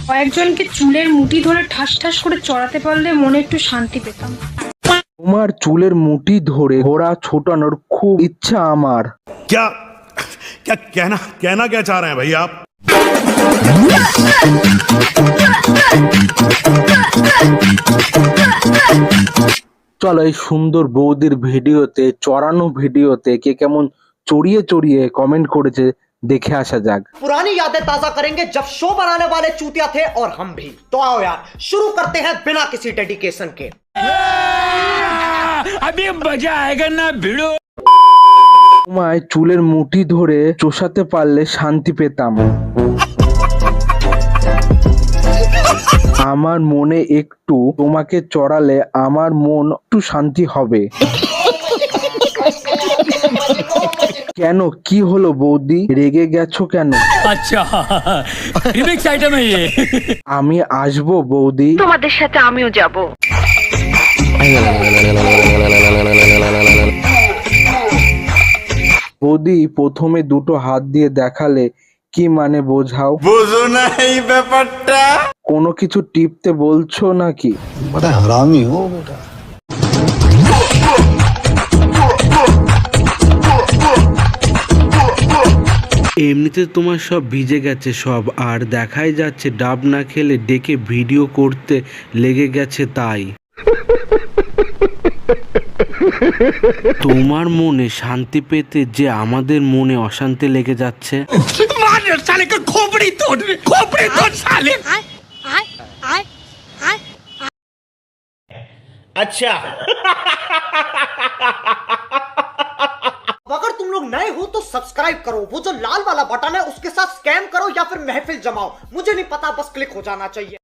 কয়েকজনকে চুলের মুঠি ধরে ঠাস ঠাস করে চড়াতে পারলে মনে একটু শান্তি পেতাম। তোমার চুলের মুঠি ধরে ঘোড়া ছোটানোর খুব ইচ্ছা আমার। क्या क्या कहना कहना क्या चाह रहे हैं भाई आप? চলো এই সুন্দর বৌদির ভিডিওতে, চড়ানো ভিডিওতে কে কেমন চড়িয়ে চড়িয়ে কমেন্ট করেছে দেখে আসা যাক। पुरानी यादें ताजा करेंगे जब शो बनाने वाले चूतिया थे और हम भी। तो आओ यार शुरू करते हैं बिना किसी डेडिकेशन के। अभी मजा आएगा ना भिड़ो। তোমায় চুলের মুঠি ধরে চষাতে পারলে শান্তি পেতাম। আমার মনে একটু তোমাকে চড়ালে আমার মন একটু শান্তি হবে। কেন, কি হলো বৌদি, রেগে গেছো কেন? अच्छा रिमिक्स आइटम है ये। আমি আসবো বৌদি। তোমাদের সাথে আমিও যাব। বৌদি প্রথমে দুটো হাত দিয়ে দেখালে কি মানে বোঝাও? বুঝো না এই ব্যাপারটা? কোনো কিছু টিপতে বলছো নাকি? बड़ा हरामी हो बेटा। এমনিতে তোমার সব ভিজে গেছে সব, আর দেখাই যাচ্ছে ডাব না খেলে ডেকে ভিডিও করতে লেগে গেছে তাই। তোমার মনে শান্তি পেতে যে আমাদের মনে অশান্তি লেগে যাচ্ছে। मार साले का खोपड़ी तोड़ साले। अच्छा अगर तुम लोग नए हो तो सब्सक्राइब करो, वो जो लाल वाला बटन है उसके साथ स्कैम करो या फिर महफिल जमाओ, मुझे नहीं पता, बस क्लिक हो जाना चाहिए।